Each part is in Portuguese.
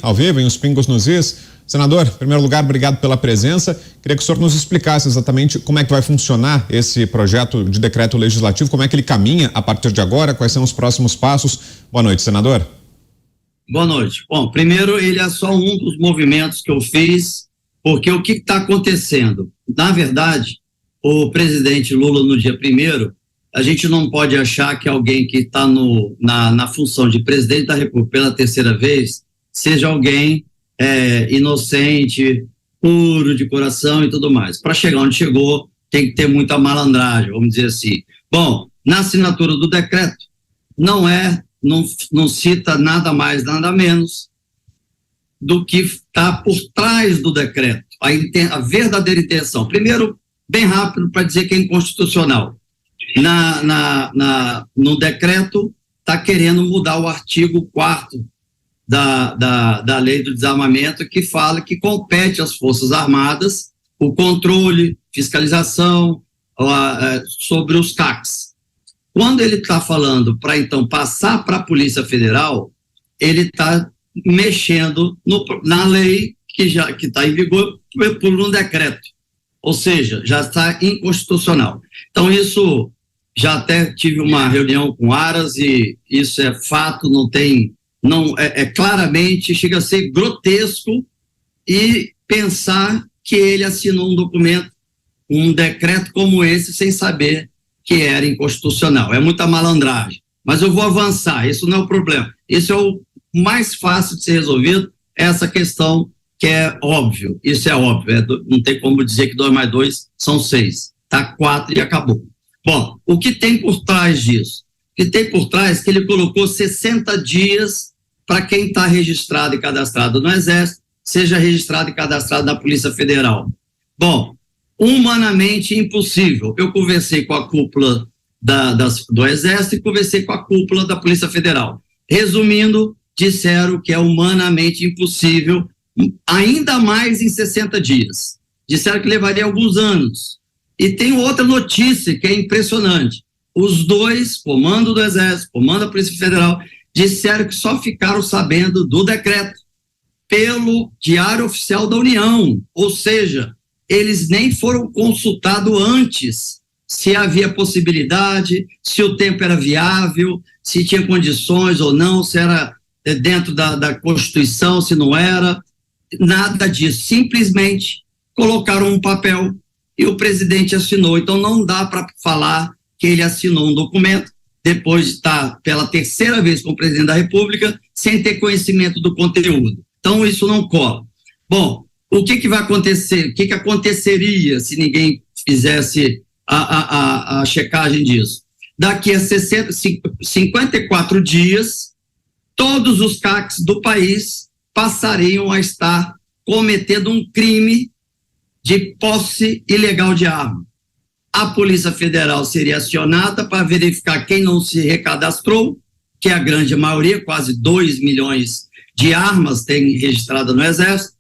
ao vivo, em Os Pingos nos Is. Senador, em primeiro lugar, obrigado pela presença. Queria que o senhor nos explicasse exatamente como é que vai funcionar esse projeto de decreto legislativo, como é que ele caminha a partir de agora, quais são os próximos passos. Boa noite, senador. Boa noite. Bom, primeiro, ele é só um dos movimentos que eu fiz, porque o que está acontecendo? Na verdade, o presidente Lula, no dia 1º, a gente não pode achar que alguém que está na função de presidente da República pela 3ª vez seja alguém inocente, puro de coração e tudo mais. Para chegar onde chegou, tem que ter muita malandragem, vamos dizer assim. Bom, na assinatura do decreto, não cita nada mais, nada menos do que está por trás do decreto, a verdadeira intenção. Primeiro, bem rápido, para dizer que é inconstitucional. No decreto, está querendo mudar o artigo 4º da lei do desarmamento, que fala que compete às Forças Armadas o controle, fiscalização sobre os CACs. Quando ele está falando para, então, passar para a Polícia Federal, ele está mexendo na lei que está em vigor por um decreto. Ou seja, já está inconstitucional. Então, isso, já até tive uma reunião com Aras e isso é fato, claramente, chega a ser grotesco e pensar que ele assinou um documento, um decreto como esse, sem saber que era inconstitucional. É muita malandragem. Mas eu vou avançar, isso não é o problema. Isso é o mais fácil de ser resolvido, essa questão que é óbvio. Isso é óbvio, não tem como dizer que 2 mais 2 são 6. Tá 4 e acabou. Bom, o que tem por trás disso? O que tem por trás é que ele colocou 60 dias para quem está registrado e cadastrado no Exército, seja registrado e cadastrado na Polícia Federal. Bom, humanamente impossível. Eu conversei com a cúpula do Exército e conversei com a cúpula da Polícia Federal. Resumindo, disseram que é humanamente impossível, ainda mais em 60 dias. Disseram que levaria alguns anos. E tem outra notícia que é impressionante. Os dois, comando do Exército, comando da Polícia Federal, disseram que só ficaram sabendo do decreto pelo Diário Oficial da União, ou seja, eles nem foram consultados antes se havia possibilidade, se o tempo era viável, se tinha condições ou não, se era dentro da Constituição, se não era, nada disso, simplesmente colocaram um papel e o presidente assinou. Então não dá para falar que ele assinou um documento depois de estar pela 3ª vez com o presidente da República, sem ter conhecimento do conteúdo. Então, isso não cola. Bom, o que vai acontecer? O que aconteceria se ninguém fizesse a checagem disso? Daqui a 54 dias, todos os CACs do país passariam a estar cometendo um crime de posse ilegal de arma. A Polícia Federal seria acionada para verificar quem não se recadastrou, que é a grande maioria, quase 2 milhões de armas tem registrada no Exército.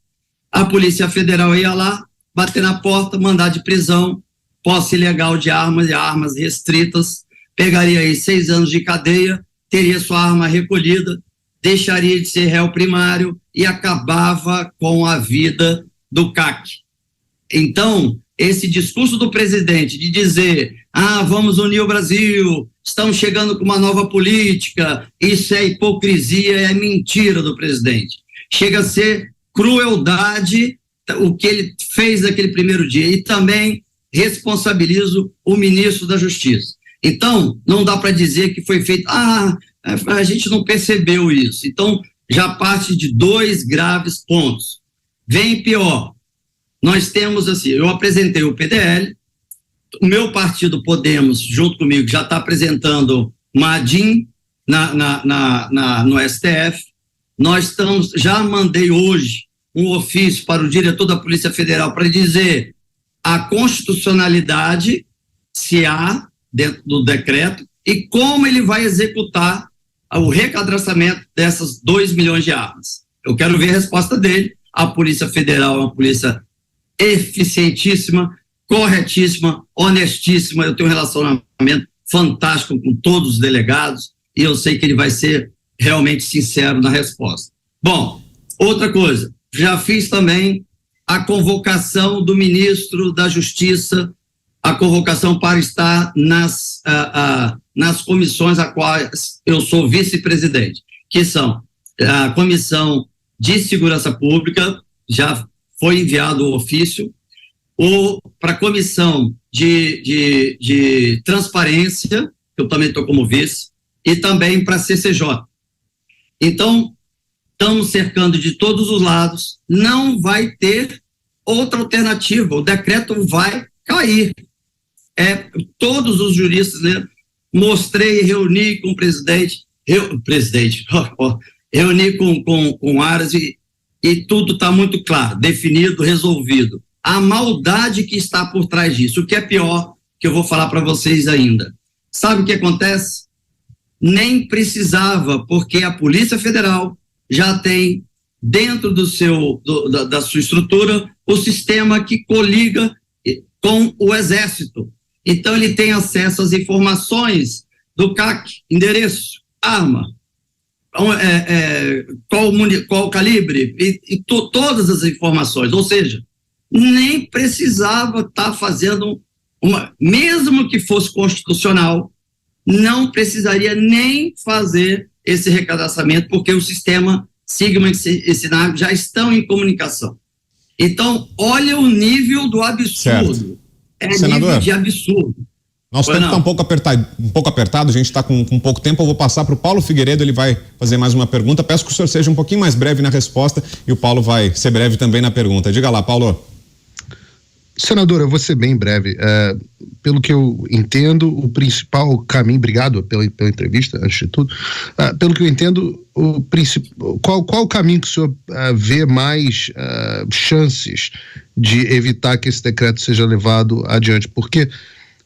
A Polícia Federal ia lá, bater na porta, mandar de prisão, posse ilegal de armas e armas restritas, pegaria aí 6 anos de cadeia, teria sua arma recolhida, deixaria de ser réu primário e acabava com a vida do CAC. Então, esse discurso do presidente de dizer, vamos unir o Brasil, estamos chegando com uma nova política, isso é hipocrisia, é mentira do presidente. Chega a ser crueldade o que ele fez naquele primeiro dia. E também responsabilizo o ministro da Justiça. Então, não dá para dizer que foi feito, a gente não percebeu isso. Então, já parte de 2 graves pontos. Vem pior. Nós temos, assim, eu apresentei o PDL, o meu partido Podemos, junto comigo, já está apresentando uma ADIM no STF. Já mandei hoje um ofício para o diretor da Polícia Federal para dizer a constitucionalidade, se há, dentro do decreto, e como ele vai executar o recadastramento dessas 2 milhões de armas. Eu quero ver a resposta dele. A Polícia Federal é uma polícia eficientíssima, corretíssima, honestíssima. Eu tenho um relacionamento fantástico com todos os delegados e eu sei que ele vai ser realmente sincero na resposta. Bom, Outra coisa, já fiz também a convocação do ministro da Justiça, a convocação para estar nas comissões a quais eu sou vice-presidente, que são a Comissão de Segurança Pública, já foi enviado o ofício, para a Comissão de Transparência, que eu também estou como vice, e também para a CCJ. Então, estamos cercando de todos os lados, não vai ter outra alternativa, o decreto vai cair. Todos os juristas, né, mostrei, reuni com o presidente, reuni com Aras e tudo está muito claro, definido, resolvido. A maldade que está por trás disso, o que é pior, que eu vou falar para vocês ainda. Sabe o que acontece? Nem precisava, porque a Polícia Federal já tem dentro da sua estrutura o sistema que coliga com o Exército. Então ele tem acesso às informações do CAC, endereço, arma, qual calibre, todas as informações, ou seja, nem precisava estar fazendo mesmo que fosse constitucional, não precisaria nem fazer esse recadastramento, porque o sistema Sigma e Sinab já estão em comunicação. Então, olha o nível do absurdo. Certo. Senador, nível de absurdo. Nosso tempo está um pouco apertado, a gente está com pouco tempo. Eu vou passar para o Paulo Figueiredo, ele vai fazer mais uma pergunta. Peço que o senhor seja um pouquinho mais breve na resposta e o Paulo vai ser breve também na pergunta. Diga lá, Paulo. Senador, eu vou ser bem breve. Pelo que eu entendo, o principal caminho, obrigado pela entrevista, antes de tudo, pelo que eu entendo, qual o caminho que o senhor vê mais chances de evitar que esse decreto seja levado adiante? Porque,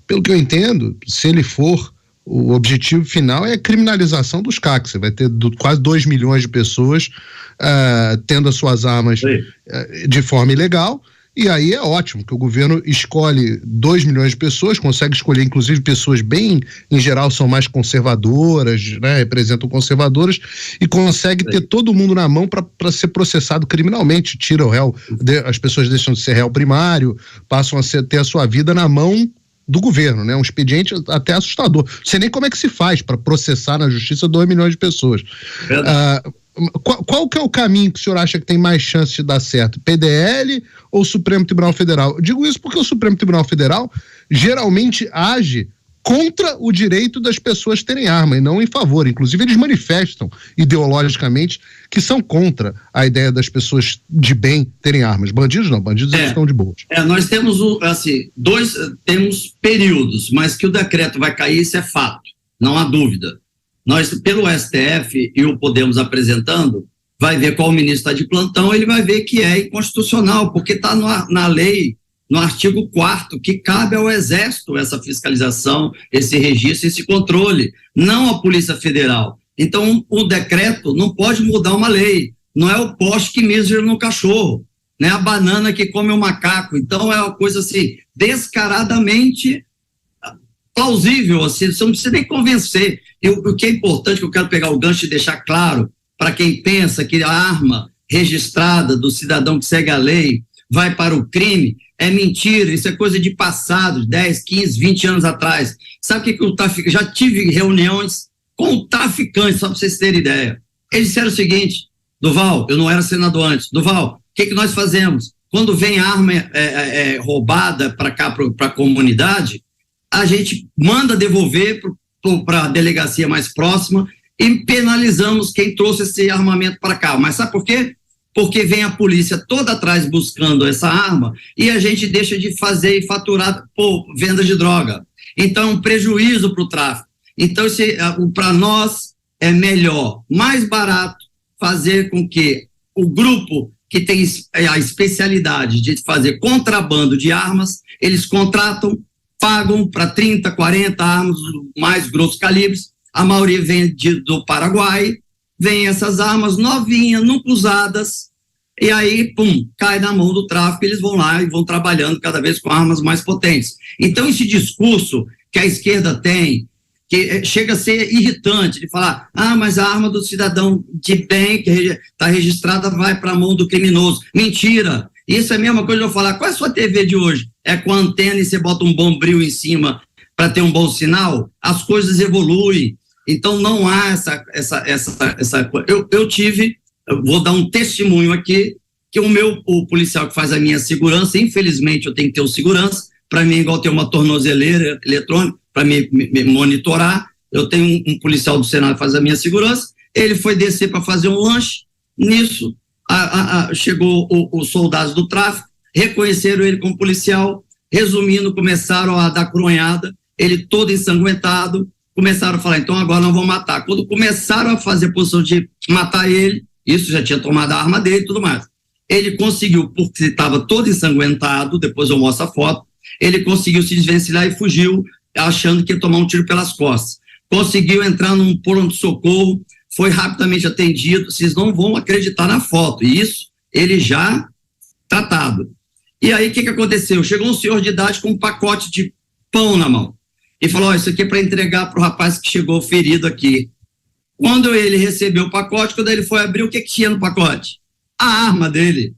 pelo que eu entendo, se ele for, o objetivo final é a criminalização dos CACs. Você vai ter quase 2 milhões de pessoas tendo as suas armas de forma ilegal. E aí é ótimo que o governo escolhe 2 milhões de pessoas, consegue escolher inclusive pessoas bem, em geral, são mais conservadoras, né, representam conservadoras, e consegue ter todo mundo na mão para ser processado criminalmente. Tira o réu, as pessoas deixam de ser réu primário, passam a ter a sua vida na mão do governo, né? Um expediente até assustador. Não sei nem como é que se faz para processar na justiça 2 milhões de pessoas. Qual que é o caminho que o senhor acha que tem mais chance de dar certo? PDL ou Supremo Tribunal Federal? Eu digo isso porque o Supremo Tribunal Federal geralmente age contra o direito das pessoas terem arma e não em favor. Inclusive eles manifestam ideologicamente que são contra a ideia das pessoas de bem terem armas. Bandidos não, bandidos eles estão de boas. Nós temos assim, temos períodos, mas que o decreto vai cair, isso é fato, não há dúvida. Nós, pelo STF, e o Podemos apresentando, vai ver qual ministro está de plantão, ele vai ver que é inconstitucional, porque está na lei, no artigo 4º, que cabe ao Exército essa fiscalização, esse registro, esse controle, não à Polícia Federal. Então, o decreto não pode mudar uma lei, não é o poste que mija no cachorro, né? A banana que come o macaco. Então, é uma coisa assim, descaradamente plausível, assim, você não precisa nem convencer. O que é importante, que eu quero pegar o gancho e deixar claro, para quem pensa que a arma registrada do cidadão que segue a lei vai para o crime, é mentira, isso é coisa de passado, 10, 15, 20 anos atrás. Sabe o que o traficante... Já tive reuniões com o traficante, só para vocês terem ideia. Eles disseram o seguinte: Duval, eu não era senador antes, Duval, o que nós fazemos? Quando vem arma roubada para cá, para a comunidade, a gente manda devolver para a delegacia mais próxima e penalizamos quem trouxe esse armamento para cá. Mas sabe por quê? Porque vem a polícia toda atrás buscando essa arma e a gente deixa de fazer e faturar por venda de droga. Então, é um prejuízo para o tráfico. Então, para nós é melhor, mais barato, fazer com que o grupo que tem a especialidade de fazer contrabando de armas, eles contratam, pagam para 30, 40 armas, mais grossos calibres, a maioria vem do Paraguai, vem essas armas novinhas, nunca usadas, e aí, cai na mão do tráfico, eles vão lá e vão trabalhando cada vez com armas mais potentes. Então, esse discurso que a esquerda tem, que chega a ser irritante, de falar, mas a arma do cidadão de bem que está registrada vai para a mão do criminoso. Mentira! Isso é a mesma coisa de eu falar, qual é a sua TV de hoje? É com a antena e você bota um bombril em cima para ter um bom sinal? As coisas evoluem. Então não há essa coisa. Eu vou dar um testemunho aqui, que o policial que faz a minha segurança, infelizmente eu tenho que ter o segurança, para mim igual ter uma tornozeleira eletrônica, para me monitorar, eu tenho um policial do Senado que faz a minha segurança, ele foi descer para fazer um lanche, nisso chegou os soldados do tráfico, reconheceram ele como policial, resumindo, começaram a dar coronhada, ele todo ensanguentado, começaram a falar, então agora nós vamos matar. Quando começaram a fazer a posição de matar ele, isso já tinha tomado a arma dele e tudo mais. Ele conseguiu, porque estava todo ensanguentado, depois eu mostro a foto, ele conseguiu se desvencilhar e fugiu, achando que ia tomar um tiro pelas costas. Conseguiu entrar num pronto-socorro, foi rapidamente atendido, vocês não vão acreditar na foto, e isso ele já tratado. E aí o que aconteceu? Chegou um senhor de idade com um pacote de pão na mão, e falou, isso aqui é para entregar para o rapaz que chegou ferido aqui. Quando ele recebeu o pacote, quando ele foi abrir, o que tinha no pacote? A arma dele.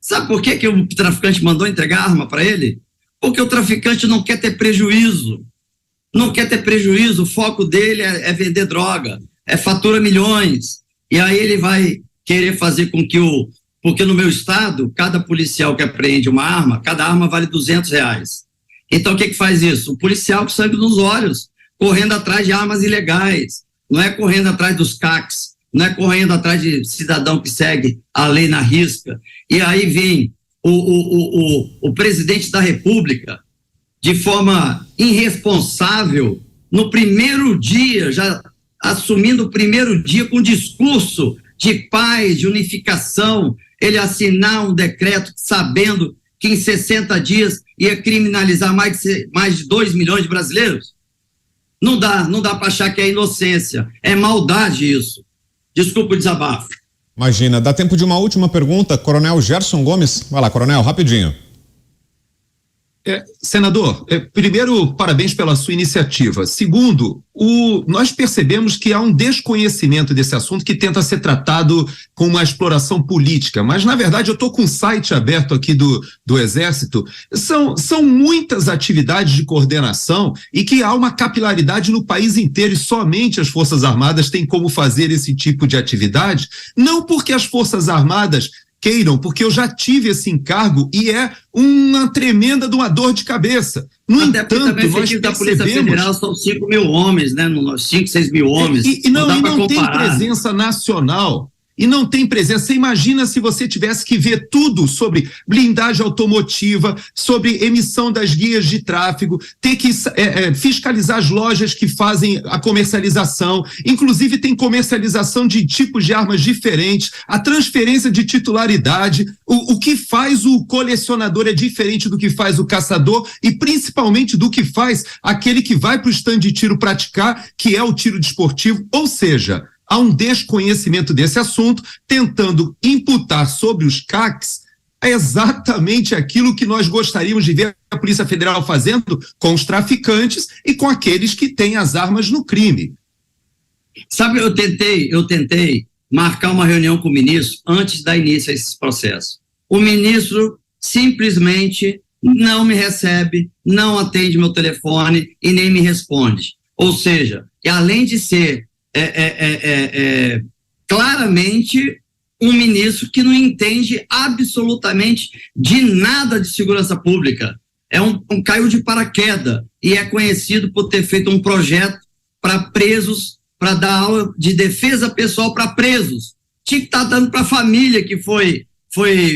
Sabe por que o traficante mandou entregar a arma para ele? Porque o traficante não quer ter prejuízo. Não quer ter prejuízo, o foco dele é vender droga, fatura milhões. E aí ele vai querer fazer com que porque no meu estado, cada policial que apreende uma arma, cada arma vale R$200. Então o que faz isso? O policial com sangue nos olhos, correndo atrás de armas ilegais, não é correndo atrás dos CACs, não é correndo atrás de cidadão que segue a lei na risca. E aí vem o presidente da República, de forma irresponsável, no primeiro dia, já assumindo o primeiro dia com discurso de paz, de unificação, ele assinar um decreto sabendo que em 60 dias ia criminalizar mais de 2 milhões de brasileiros. Não dá para achar que é inocência, é maldade isso. Desculpa o desabafo. Imagina, dá tempo de uma última pergunta, Coronel Gerson Gomes. Vai lá, Coronel, rapidinho. Senador, primeiro, parabéns pela sua iniciativa. Segundo, nós percebemos que há um desconhecimento desse assunto que tenta ser tratado com uma exploração política, mas na verdade eu estou com um site aberto aqui do Exército, são muitas atividades de coordenação e que há uma capilaridade no país inteiro e somente as Forças Armadas têm como fazer esse tipo de atividade, não porque as Forças Armadas queiram, porque eu já tive esse encargo e é uma tremenda de uma dor de cabeça. No entanto, nós da Polícia Federal são 5 mil homens, né? 5, 6 mil homens. E não tem presença nacional. E não tem presença. Você imagina se você tivesse que ver tudo sobre blindagem automotiva, sobre emissão das guias de tráfego, ter que fiscalizar as lojas que fazem a comercialização, inclusive tem comercialização de tipos de armas diferentes, a transferência de titularidade, o que faz o colecionador é diferente do que faz o caçador e principalmente do que faz aquele que vai para o stand de tiro praticar, que é o tiro desportivo, ou seja, há um desconhecimento desse assunto, tentando imputar sobre os CACs exatamente aquilo que nós gostaríamos de ver a Polícia Federal fazendo com os traficantes e com aqueles que têm as armas no crime. Sabe, eu tentei marcar uma reunião com o ministro antes da início desse processo. O ministro simplesmente não me recebe, não atende meu telefone e nem me responde. Ou seja, além de ser claramente um ministro que não entende absolutamente de nada de segurança pública. É um caiu de paraquedas e é conhecido por ter feito um projeto para presos, para dar aula de defesa pessoal para presos. Tinha que estar dando para a família que foi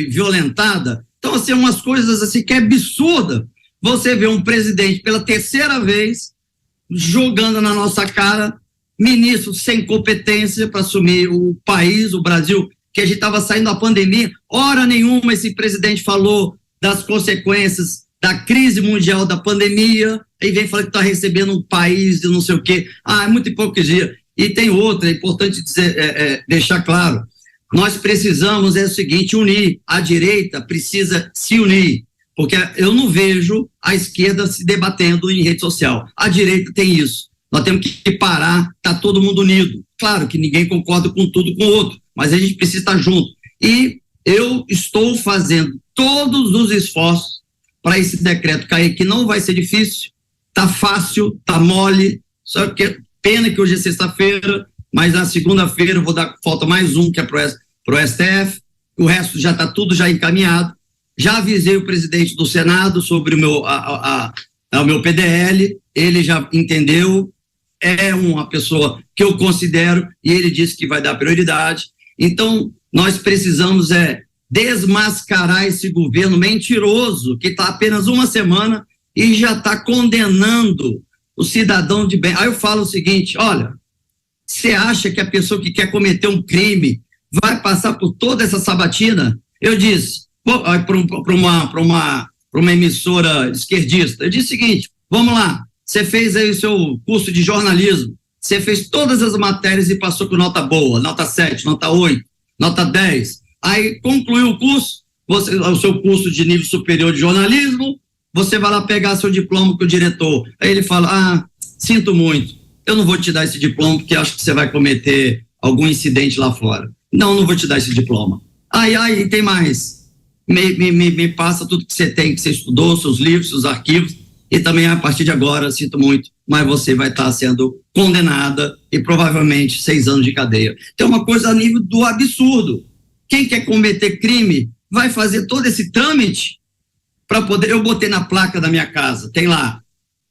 violentada. Então, assim, umas coisas assim que é absurda. Você vê um presidente pela terceira vez jogando na nossa cara ministro sem competência para assumir o país, o Brasil, que a gente estava saindo da pandemia. Hora nenhuma esse presidente falou das consequências da crise mundial da pandemia, aí vem falar que está recebendo um país de não sei o quê. É muita hipocrisia. E tem outra, é importante dizer, deixar claro, nós precisamos, o seguinte, unir. A direita precisa se unir, porque eu não vejo a esquerda se debatendo em rede social. A direita tem isso. Nós temos que parar, tá todo mundo unido. Claro que ninguém concorda com tudo com o outro, mas a gente precisa estar junto. E eu estou fazendo todos os esforços para esse decreto cair, que não vai ser difícil, tá fácil, tá mole, só que pena que hoje é sexta-feira, mas na segunda-feira eu vou dar, falta mais um que é pro STF, o resto já está tudo já encaminhado. Já avisei o presidente do Senado sobre o meu PDL, ele já entendeu, é uma pessoa que eu considero e ele disse que vai dar prioridade. Então, nós precisamos desmascarar esse governo mentiroso que está apenas uma semana e já está condenando o cidadão de bem. Aí eu falo o seguinte, olha, você acha que a pessoa que quer cometer um crime vai passar por toda essa sabatina? Eu disse, para uma emissora esquerdista, eu disse o seguinte, vamos lá, você fez aí o seu curso de jornalismo, você fez todas as matérias e passou com nota boa, nota 7, nota 8, nota 10, aí concluiu o curso, o seu curso de nível superior de jornalismo, você vai lá pegar seu diploma com o diretor, aí ele fala, sinto muito, eu não vou te dar esse diploma porque acho que você vai cometer algum incidente lá fora. Não vou te dar esse diploma. Aí tem mais. Me passa tudo que você tem, que você estudou, seus livros, seus arquivos, e também a partir de agora, sinto muito, mas você vai estar sendo condenada e provavelmente 6 anos de cadeia. Tem uma coisa a nível do absurdo. Quem quer cometer crime vai fazer todo esse trâmite para poder... Eu botei na placa da minha casa, tem lá,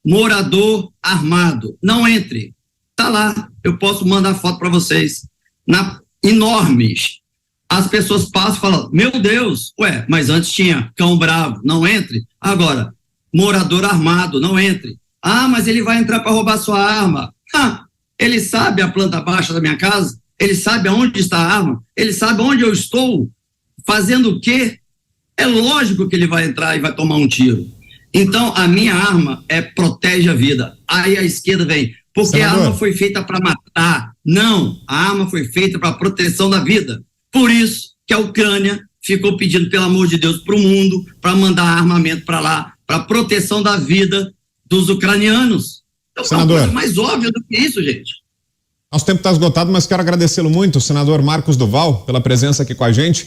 morador armado, não entre. Tá lá, eu posso mandar foto para vocês. Enormes. As pessoas passam e falam, meu Deus, mas antes tinha cão bravo, não entre. Agora, morador armado, não entre. Mas ele vai entrar para roubar sua arma. Ele sabe a planta baixa da minha casa, ele sabe aonde está a arma, ele sabe onde eu estou, fazendo o quê? É lógico que ele vai entrar e vai tomar um tiro. Então, a minha arma protege a vida. Aí a esquerda vem, porque senador, a arma foi feita para matar. Não, a arma foi feita para proteção da vida. Por isso que a Ucrânia ficou pedindo, pelo amor de Deus, para o mundo, para mandar armamento para lá, para proteção da vida dos ucranianos. Então, senador, é uma coisa mais óbvia do que isso, gente. Nosso tempo está esgotado, mas quero agradecê-lo muito, senador Marcos Duval, pela presença aqui com a gente.